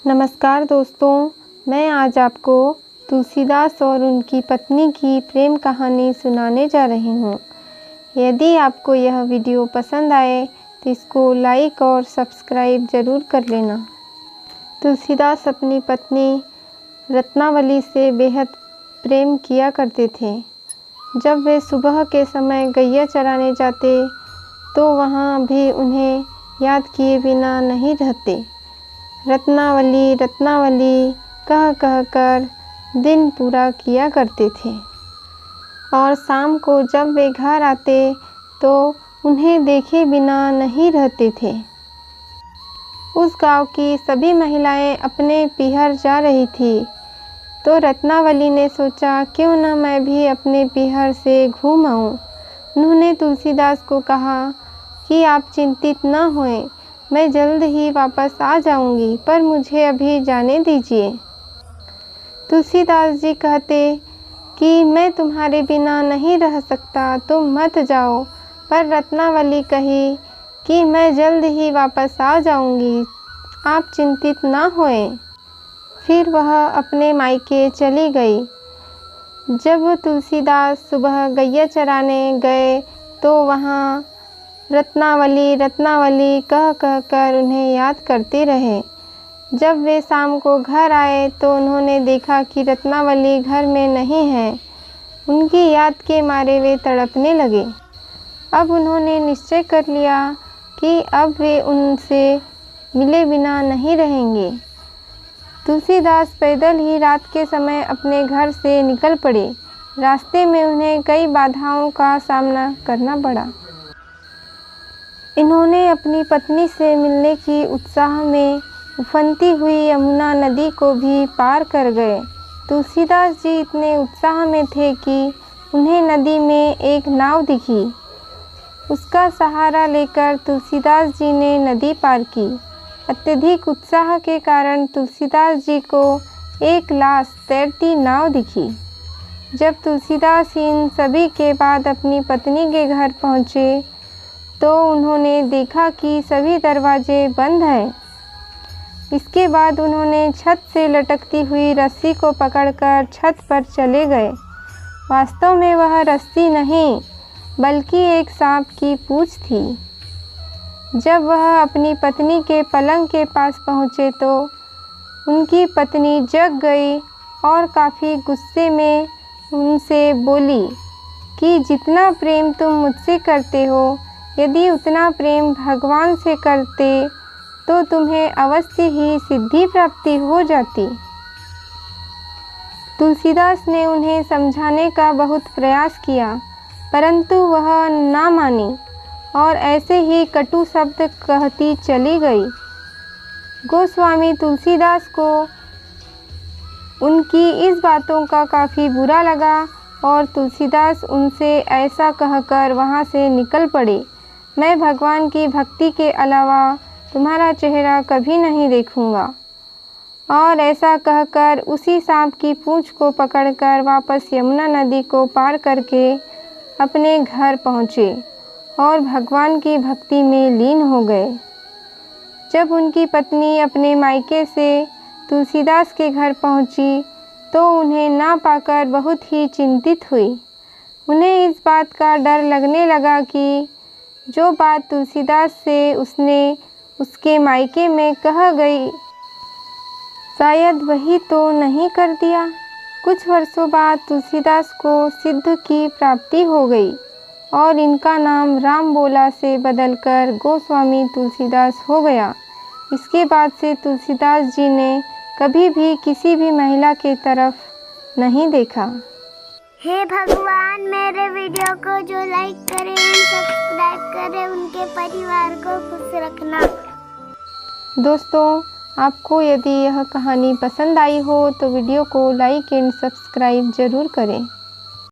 नमस्कार दोस्तों, मैं आज आपको तुलसीदास और उनकी पत्नी की प्रेम कहानी सुनाने जा रही हूँ। यदि आपको यह वीडियो पसंद आए तो इसको लाइक और सब्सक्राइब ज़रूर कर लेना। तुलसीदास अपनी पत्नी रत्नावली से बेहद प्रेम किया करते थे। जब वे सुबह के समय गैया चराने जाते तो वहाँ भी उन्हें याद किए बिना नहीं रहते। रत्नावली रत्नावली कह कह कर दिन पूरा किया करते थे और शाम को जब वे घर आते तो उन्हें देखे बिना नहीं रहते थे। उस गांव की सभी महिलाएं अपने पीहर जा रही थी तो रत्नावली ने सोचा क्यों न मैं भी अपने पीहर से घूम आऊं। उन्होंने तुलसीदास को कहा कि आप चिंतित न होएं, मैं जल्द ही वापस आ जाऊंगी, पर मुझे अभी जाने दीजिए। तुलसीदास जी कहते कि मैं तुम्हारे बिना नहीं रह सकता, तुम मत जाओ। पर रत्नावली कही कि मैं जल्द ही वापस आ जाऊंगी, आप चिंतित ना होएं। फिर वह अपने मायके चली गई। जब तुलसीदास सुबह गैया चराने गए तो वहाँ रत्नावली रत्नावली कह कह कर उन्हें याद करते रहे। जब वे शाम को घर आए तो उन्होंने देखा कि रत्नावली घर में नहीं है। उनकी याद के मारे वे तड़पने लगे। अब उन्होंने निश्चय कर लिया कि अब वे उनसे मिले बिना नहीं रहेंगे। तुलसीदास पैदल ही रात के समय अपने घर से निकल पड़े। रास्ते में उन्हें कई बाधाओं का सामना करना पड़ा। इन्होंने अपनी पत्नी से मिलने की उत्साह में उफनती हुई यमुना नदी को भी पार कर गए। तुलसीदास जी इतने उत्साह में थे कि उन्हें नदी में एक नाव दिखी। उसका सहारा लेकर तुलसीदास जी ने नदी पार की। अत्यधिक उत्साह के कारण तुलसीदास जी को एक लाश तैरती नाव दिखी। जब तुलसीदास इन सभी के बाद अपनी पत्नी के घर पहुँचे तो उन्होंने देखा कि सभी दरवाजे बंद हैं। इसके बाद उन्होंने छत से लटकती हुई रस्सी को पकड़कर छत पर चले गए। वास्तव में वह रस्सी नहीं बल्कि एक सांप की पूंछ थी। जब वह अपनी पत्नी के पलंग के पास पहुँचे तो उनकी पत्नी जग गई और काफ़ी गुस्से में उनसे बोली कि जितना प्रेम तुम मुझसे करते हो, यदि उतना प्रेम भगवान से करते तो तुम्हें अवश्य ही सिद्धि प्राप्ति हो जाती। तुलसीदास ने उन्हें समझाने का बहुत प्रयास किया, परंतु वह ना मानी और ऐसे ही कटु शब्द कहती चली गई। गोस्वामी तुलसीदास को उनकी इस बातों का काफ़ी बुरा लगा और तुलसीदास उनसे ऐसा कहकर वहाँ से निकल पड़े। मैं भगवान की भक्ति के अलावा तुम्हारा चेहरा कभी नहीं देखूंगा। और ऐसा कहकर उसी सांप की पूंछ को पकड़कर वापस यमुना नदी को पार करके अपने घर पहुँचे और भगवान की भक्ति में लीन हो गए। जब उनकी पत्नी अपने मायके से तुलसीदास के घर पहुँची तो उन्हें ना पाकर बहुत ही चिंतित हुई। उन्हें इस बात का डर लगने लगा कि जो बात तुलसीदास से उसने उसके मायके में कह गई, शायद वही तो नहीं कर दिया। कुछ वर्षों बाद तुलसीदास को सिद्ध की प्राप्ति हो गई और इनका नाम राम बोला से बदलकर गोस्वामी तुलसीदास हो गया। इसके बाद से तुलसीदास जी ने कभी भी किसी भी महिला के तरफ नहीं देखा। हे भगवान, मेरे वीडियो को जो लाइक करें, सब्सक्राइब करें, उनके परिवार को खुश रखना। दोस्तों, आपको यदि यह कहानी पसंद आई हो तो वीडियो को लाइक एंड सब्सक्राइब ज़रूर करें।